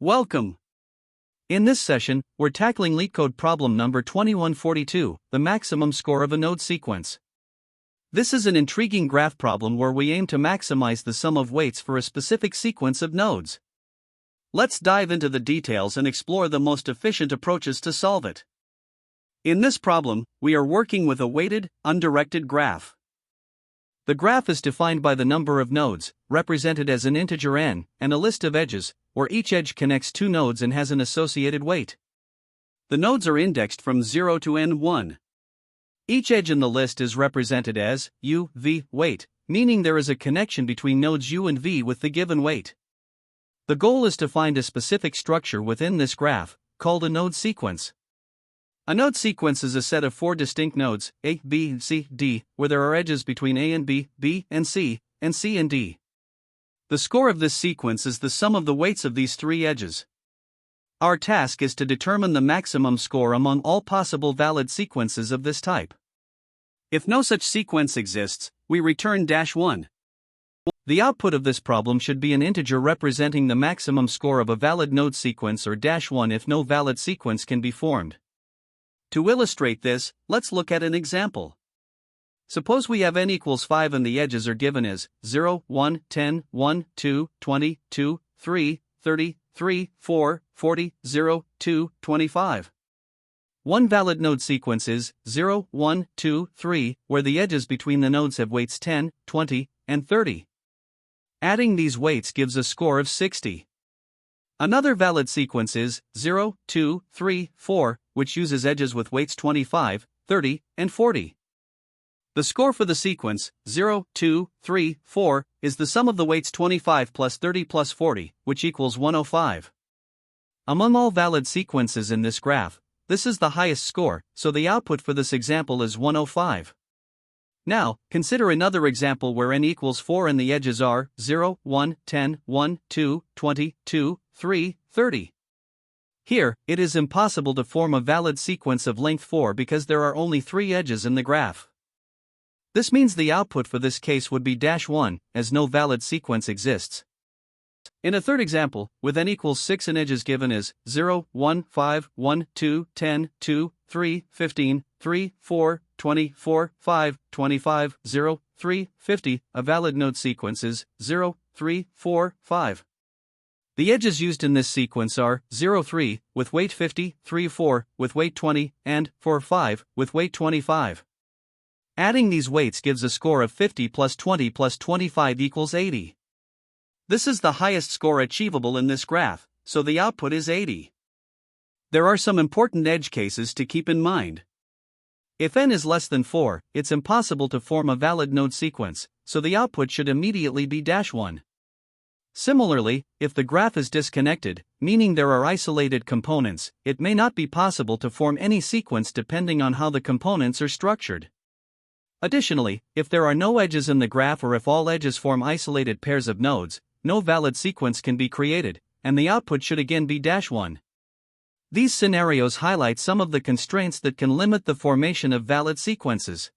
Welcome! In this session, we're tackling LeetCode problem number 2142, the maximum score of a node sequence. This is an intriguing graph problem where we aim to maximize the sum of weights for a specific sequence of nodes. Let's dive into the details and explore the most efficient approaches to solve it. In this problem, we are working with a weighted, undirected graph. The graph is defined by the number of nodes, represented as an integer n, and a list of edges, where each edge connects two nodes and has an associated weight. The nodes are indexed from 0 to n1. Each edge in the list is represented as u, v, weight, meaning there is a connection between nodes u and v with the given weight. The goal is to find a specific structure within this graph, called a node sequence. A node sequence is a set of four distinct nodes, A, B, C, D, where there are edges between A and B and C and D. The score of this sequence is the sum of the weights of these three edges. Our task is to determine the maximum score among all possible valid sequences of this type. If no such sequence exists, we return -1. The output of this problem should be an integer representing the maximum score of a valid node sequence, or -1 if no valid sequence can be formed. To illustrate this, let's look at an example. Suppose we have n equals 5 and the edges are given as 0, 1, 10, 1, 2, 20, 2, 3, 30, 3, 4, 40, 0, 2, 25. One valid node sequence is 0, 1, 2, 3, where the edges between the nodes have weights 10, 20, and 30. Adding these weights gives a score of 60. Another valid sequence is 0, 2, 3, 4, which uses edges with weights 25, 30, and 40. The score for the sequence 0, 2, 3, 4 is the sum of the weights 25 plus 30 plus 40, which equals 105. Among all valid sequences in this graph, this is the highest score, so the output for this example is 105. Now, consider another example where n equals 4 and the edges are 0, 1, 10, 1, 2, 20, 2, 3, 30. Here, it is impossible to form a valid sequence of length 4 because there are only 3 edges in the graph. This means the output for this case would be -1, as no valid sequence exists. In a third example, with n equals 6 and edges given as 0, 1, 5, 1, 2, 10, 2, 3, 15, 3, 4, 20, 4, 5, 25, 0, 3, 50, a valid node sequence is 0, 3, 4, 5. The edges used in this sequence are 0, 3, with weight 50, 3, 4, with weight 20, and 4, 5, with weight 25. Adding these weights gives a score of 50 plus 20 plus 25 equals 80. This is the highest score achievable in this graph, so the output is 80. There are some important edge cases to keep in mind. If n is less than 4, it's impossible to form a valid node sequence, so the output should immediately be -1. Similarly, if the graph is disconnected, meaning there are isolated components, it may not be possible to form any sequence depending on how the components are structured. Additionally, if there are no edges in the graph or if all edges form isolated pairs of nodes, no valid sequence can be created, and the output should again be -1. These scenarios highlight some of the constraints that can limit the formation of valid sequences.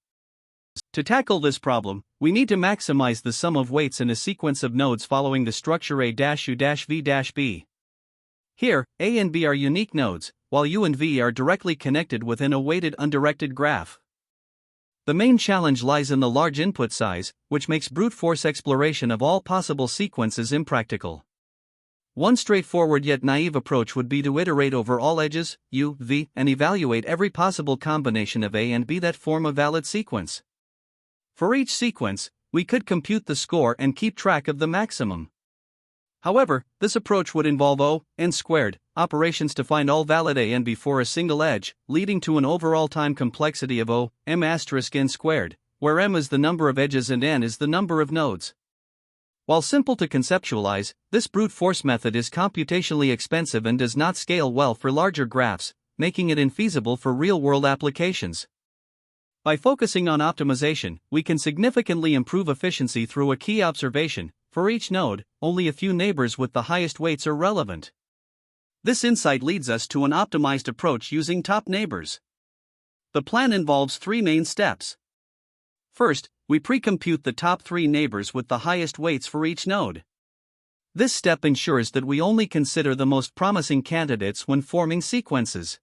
To tackle this problem, we need to maximize the sum of weights in a sequence of nodes following the structure A-U-V-B. Here, A and B are unique nodes, while U and V are directly connected within a weighted undirected graph. The main challenge lies in the large input size, which makes brute force exploration of all possible sequences impractical. One straightforward yet naive approach would be to iterate over all edges, U, V, and evaluate every possible combination of A and B that form a valid sequence. For each sequence, we could compute the score and keep track of the maximum. However, this approach would involve O(n²) operations to find all valid A and B for a single edge, leading to an overall time complexity of O(m*n²), where m is the number of edges and n is the number of nodes. While simple to conceptualize, this brute force method is computationally expensive and does not scale well for larger graphs, making it infeasible for real-world applications. By focusing on optimization, we can significantly improve efficiency through a key observation: for each node, only a few neighbors with the highest weights are relevant. This insight leads us to an optimized approach using top neighbors. The plan involves 3 main steps. First, we pre-compute the top 3 neighbors with the highest weights for each node. This step ensures that we only consider the most promising candidates when forming sequences.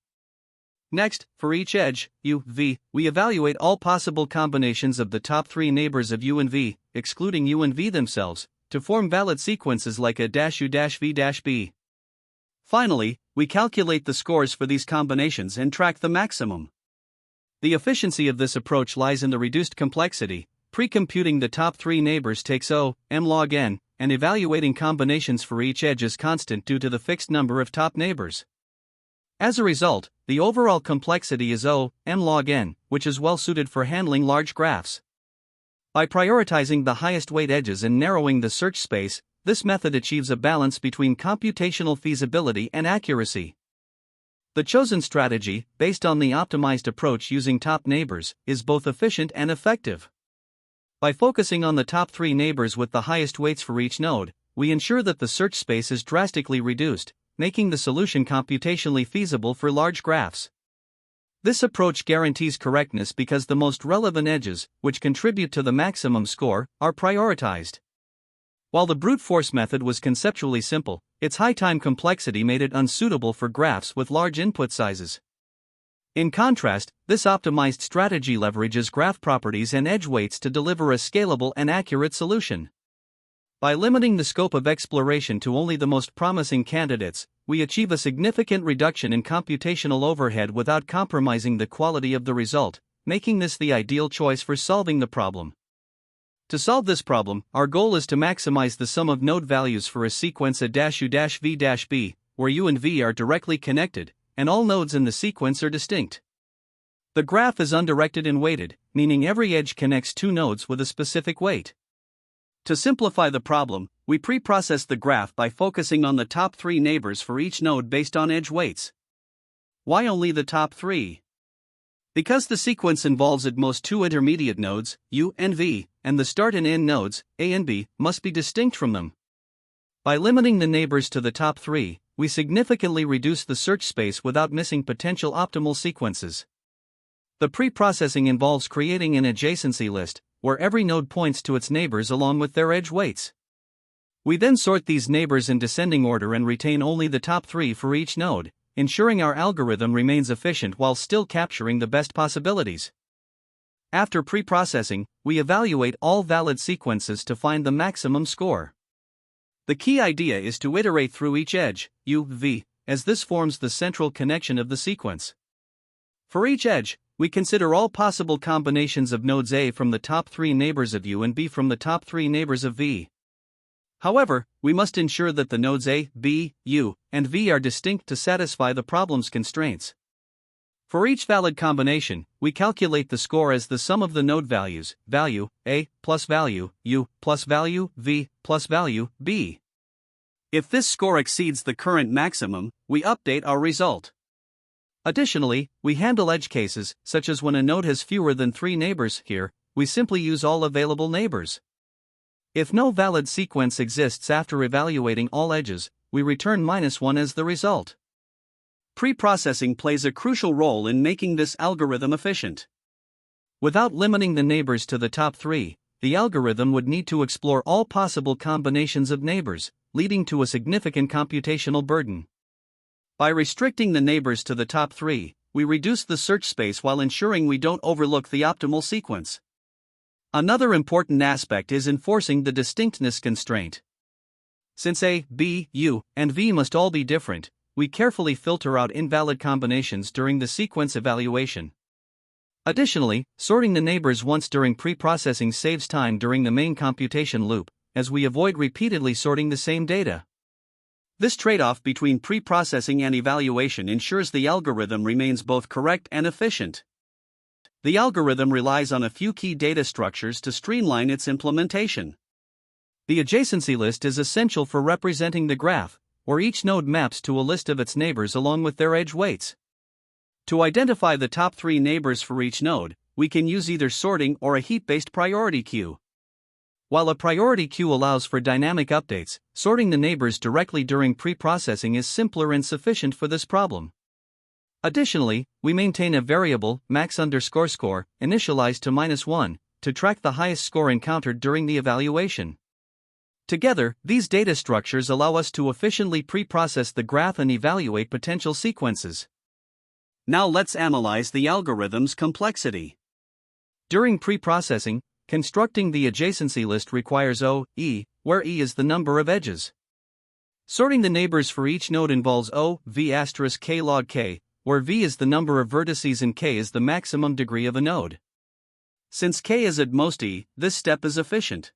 Next, for each edge, u, v, we evaluate all possible combinations of the top 3 neighbors of u and v, excluding u and v themselves, to form valid sequences like a -u-v-b. Finally, we calculate the scores for these combinations and track the maximum. The efficiency of this approach lies in the reduced complexity. Pre-computing the top 3 neighbors takes O, m log n, and evaluating combinations for each edge is constant due to the fixed number of top neighbors. As a result, the overall complexity is O, m log n, which is well suited for handling large graphs. By prioritizing the highest weight edges and narrowing the search space, this method achieves a balance between computational feasibility and accuracy. The chosen strategy, based on the optimized approach using top neighbors, is both efficient and effective. By focusing on the top 3 neighbors with the highest weights for each node, we ensure that the search space is drastically reduced, making the solution computationally feasible for large graphs. This approach guarantees correctness because the most relevant edges, which contribute to the maximum score, are prioritized. While the brute force method was conceptually simple, its high time complexity made it unsuitable for graphs with large input sizes. In contrast, this optimized strategy leverages graph properties and edge weights to deliver a scalable and accurate solution. By limiting the scope of exploration to only the most promising candidates, we achieve a significant reduction in computational overhead without compromising the quality of the result, making this the ideal choice for solving the problem. To solve this problem, our goal is to maximize the sum of node values for a sequence A-U-V-B, where u and v are directly connected, and all nodes in the sequence are distinct. The graph is undirected and weighted, meaning every edge connects 2 nodes with a specific weight. To simplify the problem, we pre-process the graph by focusing on the top 3 neighbors for each node based on edge weights. Why only the top 3? Because the sequence involves at most 2 intermediate nodes, u and v, and the start and end nodes, a and b, must be distinct from them. By limiting the neighbors to the top 3, we significantly reduce the search space without missing potential optimal sequences. The pre-processing involves creating an adjacency list, where every node points to its neighbors along with their edge weights. We then sort these neighbors in descending order and retain only the top 3 for each node, ensuring our algorithm remains efficient while still capturing the best possibilities. After pre-processing, we evaluate all valid sequences to find the maximum score. The key idea is to iterate through each edge, u, v, as this forms the central connection of the sequence. For each edge, we consider all possible combinations of nodes A from the top 3 neighbors of u and b from the top 3 neighbors of v. However, we must ensure that the nodes A, B, U, and V are distinct to satisfy the problem's constraints. For each valid combination, we calculate the score as the sum of the node values, value A plus value U plus value V plus value B. If this score exceeds the current maximum, we update our result. Additionally, we handle edge cases, such as when a node has fewer than 3 neighbors. Here, we simply use all available neighbors. If no valid sequence exists after evaluating all edges, we return -1 as the result. Pre-processing plays a crucial role in making this algorithm efficient. Without limiting the neighbors to the top 3, the algorithm would need to explore all possible combinations of neighbors, leading to a significant computational burden. By restricting the neighbors to the top 3, we reduce the search space while ensuring we don't overlook the optimal sequence. Another important aspect is enforcing the distinctness constraint. Since A, B, U, and V must all be different, we carefully filter out invalid combinations during the sequence evaluation. Additionally, sorting the neighbors once during pre-processing saves time during the main computation loop, as we avoid repeatedly sorting the same data. This trade-off between pre-processing and evaluation ensures the algorithm remains both correct and efficient. The algorithm relies on a few key data structures to streamline its implementation. The adjacency list is essential for representing the graph, where each node maps to a list of its neighbors along with their edge weights. To identify the top 3 neighbors for each node, we can use either sorting or a heap-based priority queue. While a priority queue allows for dynamic updates, sorting the neighbors directly during pre-processing is simpler and sufficient for this problem. Additionally, we maintain a variable, max_score, initialized to -1, to track the highest score encountered during the evaluation. Together, these data structures allow us to efficiently pre-process the graph and evaluate potential sequences. Now let's analyze the algorithm's complexity. During pre-processing, constructing the adjacency list requires O(E), where E is the number of edges. Sorting the neighbors for each node involves O(V*k log k, where V is the number of vertices and k is the maximum degree of a node. Since k is at most E, this step is efficient.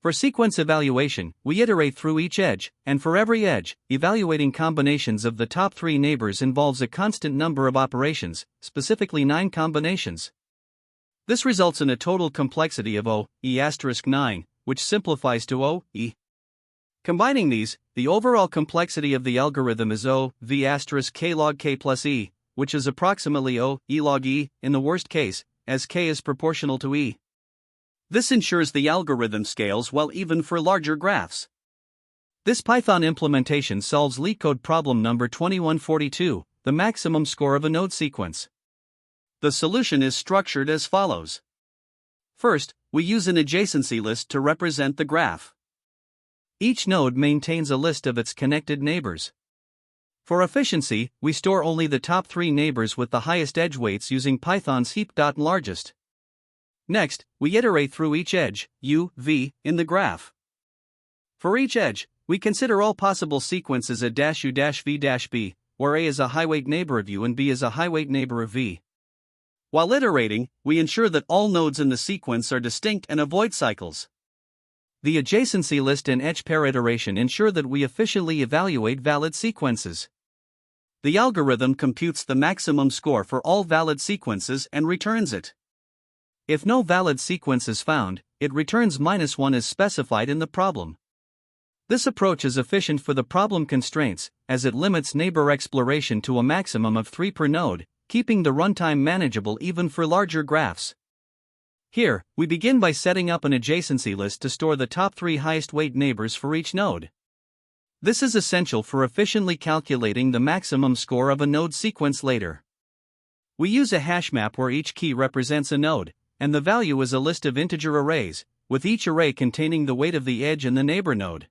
For sequence evaluation, we iterate through each edge, and for every edge, evaluating combinations of the top 3 neighbors involves a constant number of operations, specifically 9 combinations. This results in a total complexity of O(E*9, which simplifies to O(E). Combining these, the overall complexity of the algorithm is O(V*k log k plus E, which is approximately O(E log E, in the worst case, as k is proportional to E. This ensures the algorithm scales well even for larger graphs. This Python implementation solves LeetCode problem number 2142, the maximum score of a node sequence. The solution is structured as follows. First, we use an adjacency list to represent the graph. Each node maintains a list of its connected neighbors. For efficiency, we store only the top 3 neighbors with the highest edge weights using Python's Heap.largest. Next, we iterate through each edge, U, V, in the graph. For each edge, we consider all possible sequences at -U-V-B, where A is a high-weight neighbor of U and B is a high-weight neighbor of V. While iterating, we ensure that all nodes in the sequence are distinct and avoid cycles. The adjacency list and edge pair iteration ensure that we efficiently evaluate valid sequences. The algorithm computes the maximum score for all valid sequences and returns it. If no valid sequence is found, it returns -1 as specified in the problem. This approach is efficient for the problem constraints, as it limits neighbor exploration to a maximum of 3 per node, keeping the runtime manageable even for larger graphs. Here, we begin by setting up an adjacency list to store the top 3 highest weight neighbors for each node. This is essential for efficiently calculating the maximum score of a node sequence later. We use a hash map where each key represents a node, and the value is a list of integer arrays, with each array containing the weight of the edge and the neighbor node.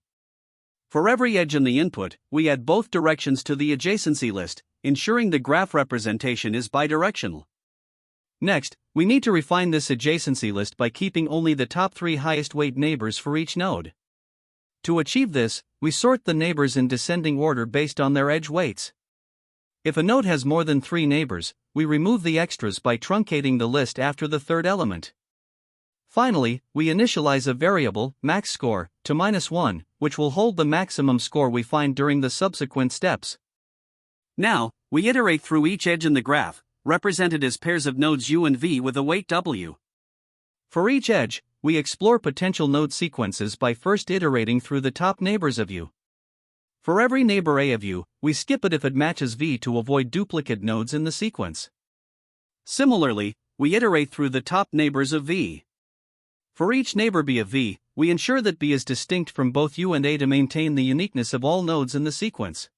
For every edge in the input, we add both directions to the adjacency list, ensuring the graph representation is bidirectional. Next, we need to refine this adjacency list by keeping only the top 3 highest weight neighbors for each node. To achieve this, we sort the neighbors in descending order based on their edge weights. If a node has more than 3 neighbors, we remove the extras by truncating the list after the 3rd element. Finally, we initialize a variable, maxScore, to -1, which will hold the maximum score we find during the subsequent steps. Now, we iterate through each edge in the graph, represented as pairs of nodes U and V with a weight W. For each edge, we explore potential node sequences by first iterating through the top neighbors of U. For every neighbor A of U, we skip it if it matches V to avoid duplicate nodes in the sequence. Similarly, we iterate through the top neighbors of V. For each neighbor B of V, we ensure that B is distinct from both U and A to maintain the uniqueness of all nodes in the sequence.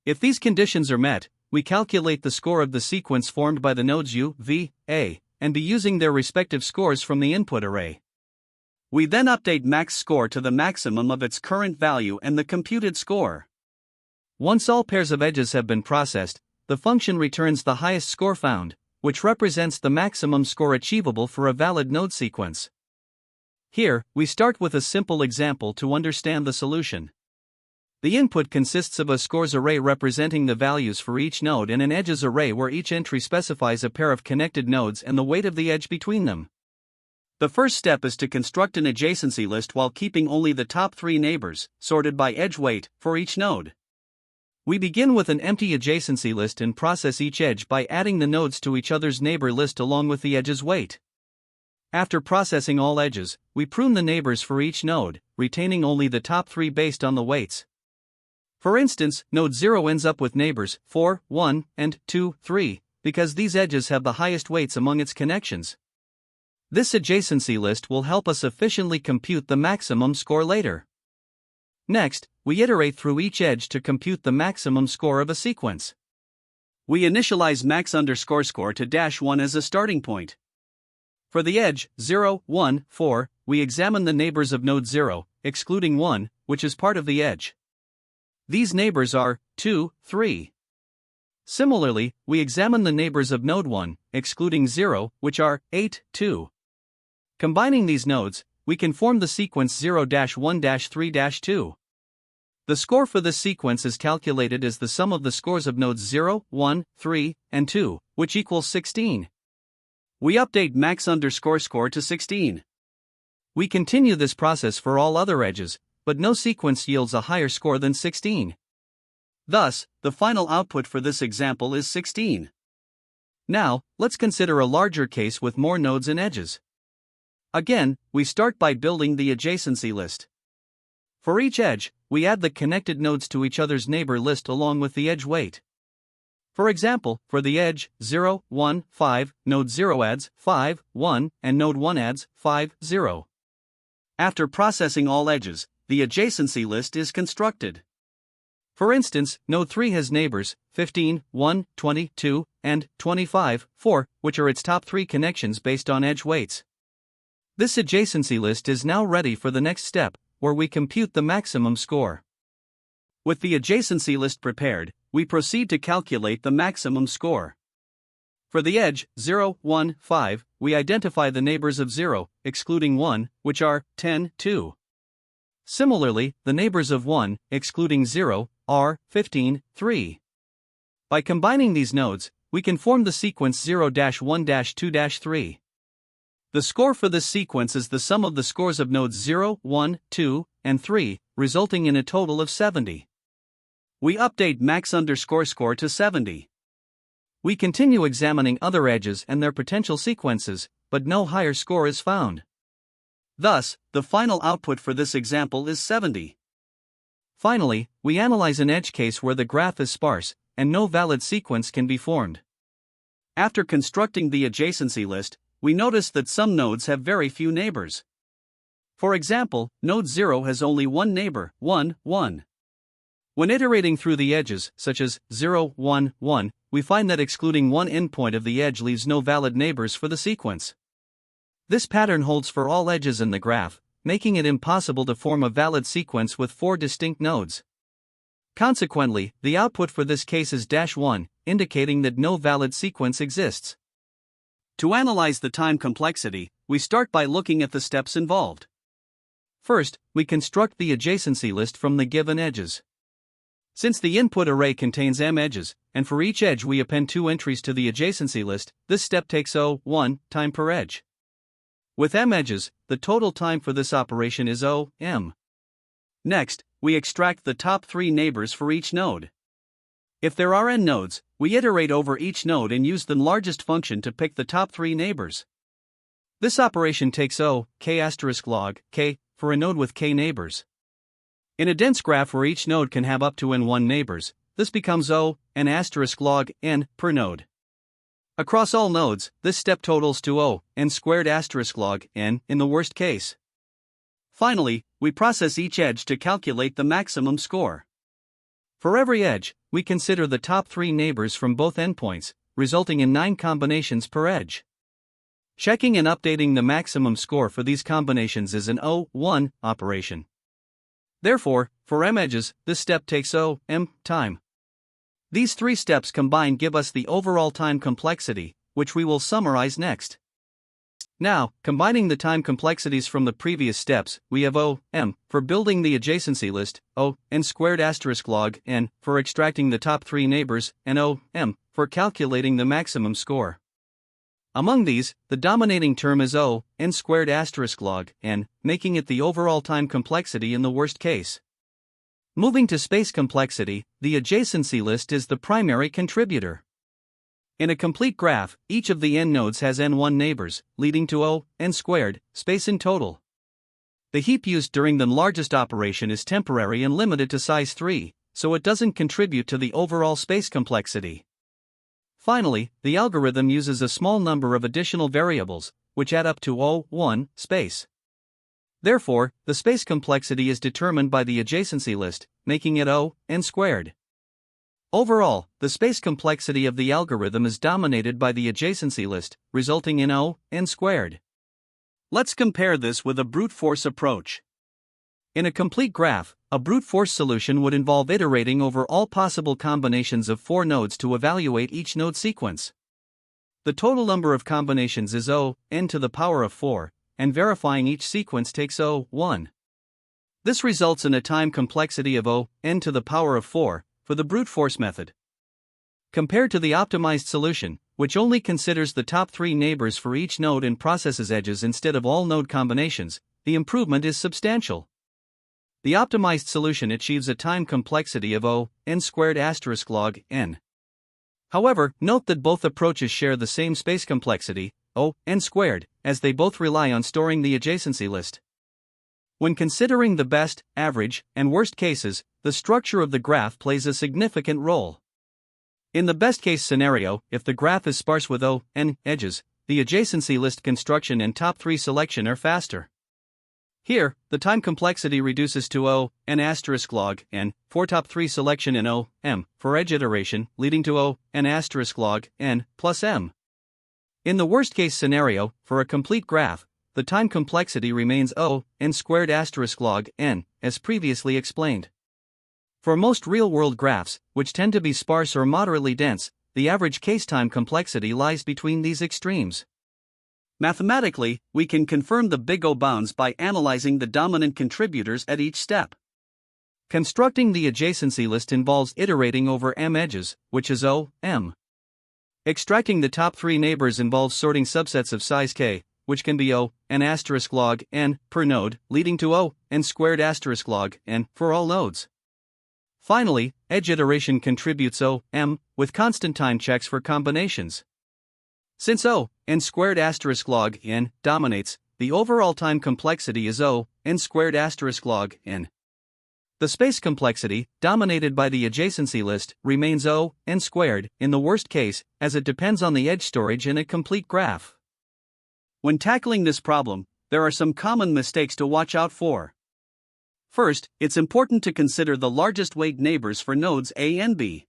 If these conditions are met, we calculate the score of the sequence formed by the nodes U, V, A, and B using their respective scores from the input array. We then update maxScore to the maximum of its current value and the computed score. Once all pairs of edges have been processed, the function returns the highest score found, which represents the maximum score achievable for a valid node sequence. Here, we start with a simple example to understand the solution. The input consists of a scores array representing the values for each node and an edges array where each entry specifies a pair of connected nodes and the weight of the edge between them. The first step is to construct an adjacency list while keeping only the top 3 neighbors, sorted by edge weight, for each node. We begin with an empty adjacency list and process each edge by adding the nodes to each other's neighbor list along with the edge's weight. After processing all edges, we prune the neighbors for each node, retaining only the top 3 based on the weights. For instance, node 0 ends up with neighbors 4, 1, and 2, 3, because these edges have the highest weights among its connections. This adjacency list will help us efficiently compute the maximum score later. Next, we iterate through each edge to compute the maximum score of a sequence. We initialize max_score to -1 as a starting point. For the edge 0, 1, 4, we examine the neighbors of node 0, excluding 1, which is part of the edge. These neighbors are 2, 3. Similarly, we examine the neighbors of node 1, excluding 0, which are 8, 2. Combining these nodes, we can form the sequence 0-1-3-2. The score for this sequence is calculated as the sum of the scores of nodes 0, 1, 3, and 2, which equals 16. We update max_score to 16. We continue this process for all other edges, but no sequence yields a higher score than 16. Thus, the final output for this example is 16. Now, let's consider a larger case with more nodes and edges. Again, we start by building the adjacency list. For each edge, we add the connected nodes to each other's neighbor list along with the edge weight. For example, for the edge 0, 1, 5, node 0 adds 5, 1, and node 1 adds 5, 0. After processing all edges, the adjacency list is constructed. For instance, node 3 has neighbors 15, 1, 22, and 25, 4, which are its top 3 connections based on edge weights. This adjacency list is now ready for the next step, where we compute the maximum score. With the adjacency list prepared, we proceed to calculate the maximum score. For the edge 0, 1, 5, we identify the neighbors of 0, excluding 1, which are 10, 2. Similarly, the neighbors of 1, excluding 0, are 15, 3. By combining these nodes, we can form the sequence 0-1-2-3. The score for this sequence is the sum of the scores of nodes 0, 1, 2, and 3, resulting in a total of 70. We update max_score to 70. We continue examining other edges and their potential sequences, but no higher score is found. Thus, the final output for this example is 70. Finally, we analyze an edge case where the graph is sparse, and no valid sequence can be formed. After constructing the adjacency list, we notice that some nodes have very few neighbors. For example, node 0 has only one neighbor, 1, 1. When iterating through the edges, such as 0, 1, 1, we find that excluding one endpoint of the edge leaves no valid neighbors for the sequence. This pattern holds for all edges in the graph, making it impossible to form a valid sequence with 4 distinct nodes. Consequently, the output for this case is -1, indicating that no valid sequence exists. To analyze the time complexity, we start by looking at the steps involved. First, we construct the adjacency list from the given edges. Since the input array contains m edges, and for each edge we append 2 entries to the adjacency list, this step takes O(1) time per edge. With m edges, the total time for this operation is O(m). Next, we extract the top 3 neighbors for each node. If there are n nodes, we iterate over each node and use the largest function to pick the top 3 neighbors. This operation takes k*log k for a node with k neighbors. In a dense graph where each node can have up to n1 neighbors, this becomes n*log n per node. Across all nodes, this step totals to n*log n in the worst case. Finally, we process each edge to calculate the maximum score. For every edge, we consider the top 3 neighbors from both endpoints, resulting in 9 combinations per edge. Checking and updating the maximum score for these combinations is an O(1) operation. Therefore, for m edges, this step takes O(m) time. These 3 steps combined give us the overall time complexity, which we will summarize next. Now, combining the time complexities from the previous steps, we have O(m) for building the adjacency list, O(n²*log n) for extracting the top 3 neighbors, and O(m) for calculating the maximum score. Among these, the dominating term is n²*log n, making it the overall time complexity in the worst case. Moving to space complexity, the adjacency list is the primary contributor. In a complete graph, each of the n nodes has n1 neighbors, leading to n² space in total. The heap used during the largest operation is temporary and limited to size 3, so it doesn't contribute to the overall space complexity. Finally, the algorithm uses a small number of additional variables, which add up to O(1) space. Therefore, the space complexity is determined by the adjacency list, making it n². Overall, the space complexity of the algorithm is dominated by the adjacency list, resulting in n². Let's compare this with a brute force approach. In a complete graph, a brute force solution would involve iterating over all possible combinations of 4 nodes to evaluate each node sequence. The total number of combinations is n to the power of 4, and verifying each sequence takes 1. This results in a time complexity of n to the power of 4 for the brute force method. Compared to the optimized solution, which only considers the top 3 neighbors for each node and processes edges instead of all node combinations, the improvement is substantial. The optimized solution achieves a time complexity of n squared asterisk log n. However, note that both approaches share the same space complexity, n squared, as they both rely on storing the adjacency list. When considering the best, average, and worst cases, the structure of the graph plays a significant role. In the best-case scenario, if the graph is sparse with n edges, the adjacency list construction and top 3 selection are faster. Here, the time complexity reduces to n asterisk log n for top 3 selection and m for edge iteration, leading to n asterisk log n plus m. In the worst-case scenario, for a complete graph, the time complexity remains n squared asterisk log n, as previously explained. For most real-world graphs, which tend to be sparse or moderately dense, the average case time complexity lies between these extremes. Mathematically, we can confirm the big O bounds by analyzing the dominant contributors at each step. Constructing the adjacency list involves iterating over m edges, which is m. Extracting the top 3 neighbors involves sorting subsets of size k, which can be n asterisk log n per node, leading to n squared asterisk log n for all nodes. Finally, edge iteration contributes m with constant time checks for combinations. Since n squared asterisk log n dominates, the overall time complexity is n squared asterisk log n. The space complexity, dominated by the adjacency list, remains n squared in the worst case, as it depends on the edge storage in a complete graph. When tackling this problem, there are some common mistakes to watch out for. First, it's important to consider the largest weight neighbors for nodes A and B.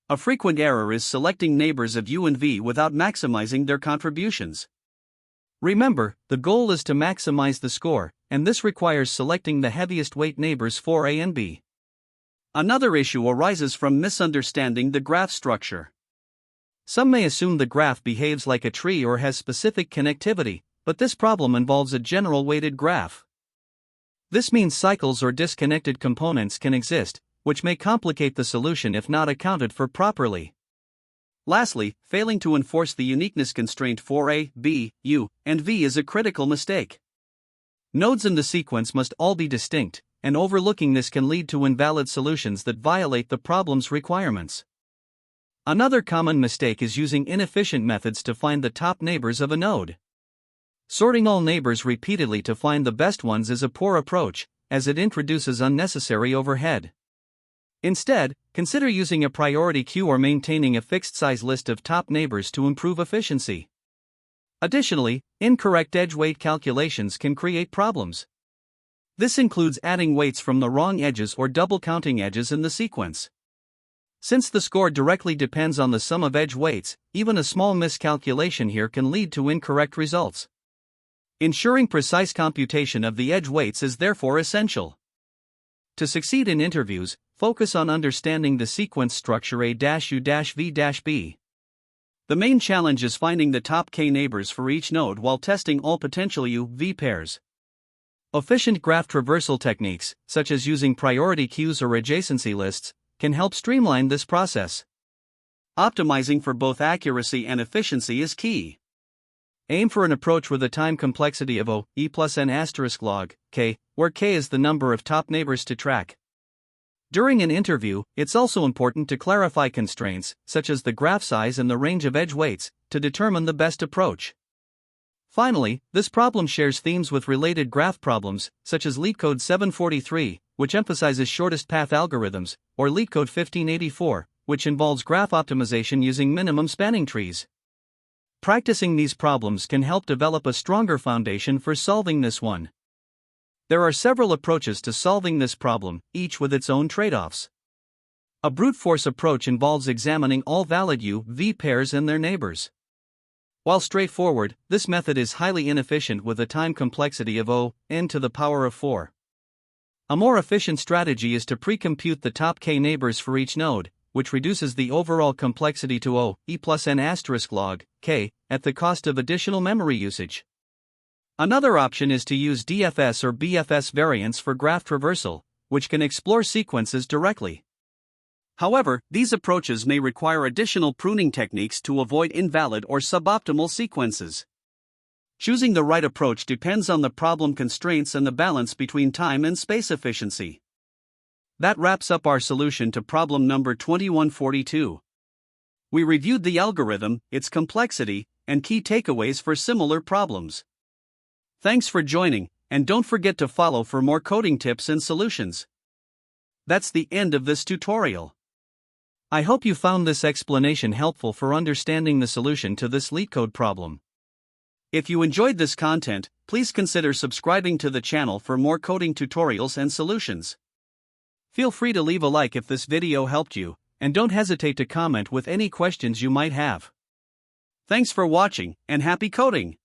A frequent error is selecting neighbors of U and V without maximizing their contributions. Remember, the goal is to maximize the score, and this requires selecting the heaviest weight neighbors for A and B. Another issue arises from misunderstanding the graph structure. Some may assume the graph behaves like a tree or has specific connectivity, but this problem involves a general weighted graph. This means cycles or disconnected components can exist, which may complicate the solution if not accounted for properly. Lastly, failing to enforce the uniqueness constraint for A, B, U, and V is a critical mistake. Nodes in the sequence must all be distinct, and overlooking this can lead to invalid solutions that violate the problem's requirements. Another common mistake is using inefficient methods to find the top neighbors of a node. Sorting all neighbors repeatedly to find the best ones is a poor approach, as it introduces unnecessary overhead. Instead, consider using a priority queue or maintaining a fixed-size list of top neighbors to improve efficiency. Additionally, incorrect edge weight calculations can create problems. This includes adding weights from the wrong edges or double-counting edges in the sequence. Since the score directly depends on the sum of edge weights, even a small miscalculation here can lead to incorrect results. Ensuring precise computation of the edge weights is therefore essential. To succeed in interviews, focus on understanding the sequence structure A-U-V-B. The main challenge is finding the top k neighbors for each node while testing all potential U-V pairs. Efficient graph traversal techniques, such as using priority queues or adjacency lists, can help streamline this process. Optimizing for both accuracy and efficiency is key. Aim for an approach with a time complexity of e plus n asterisk log k, where k is the number of top neighbors to track. During an interview, it's also important to clarify constraints, such as the graph size and the range of edge weights, to determine the best approach. Finally, this problem shares themes with related graph problems, such as LeetCode 743, which emphasizes shortest path algorithms, or LeetCode 1584, which involves graph optimization using minimum spanning trees. Practicing these problems can help develop a stronger foundation for solving this one. There are several approaches to solving this problem, each with its own trade-offs. A brute force approach involves examining all valid U-V pairs and their neighbors. While straightforward, this method is highly inefficient with a time complexity of n to the power of 4. A more efficient strategy is to pre-compute the top k neighbors for each node, which reduces the overall complexity to O, e plus n asterisk log, k, at the cost of additional memory usage. Another option is to use DFS or BFS variants for graph traversal, which can explore sequences directly. However, these approaches may require additional pruning techniques to avoid invalid or suboptimal sequences. Choosing the right approach depends on the problem constraints and the balance between time and space efficiency. That wraps up our solution to problem number 2142. We reviewed the algorithm, its complexity, and key takeaways for similar problems. Thanks for joining, and don't forget to follow for more coding tips and solutions. That's the end of this tutorial. I hope you found this explanation helpful for understanding the solution to this LeetCode problem. If you enjoyed this content, please consider subscribing to the channel for more coding tutorials and solutions. Feel free to leave a like if this video helped you, and don't hesitate to comment with any questions you might have. Thanks for watching, and happy coding!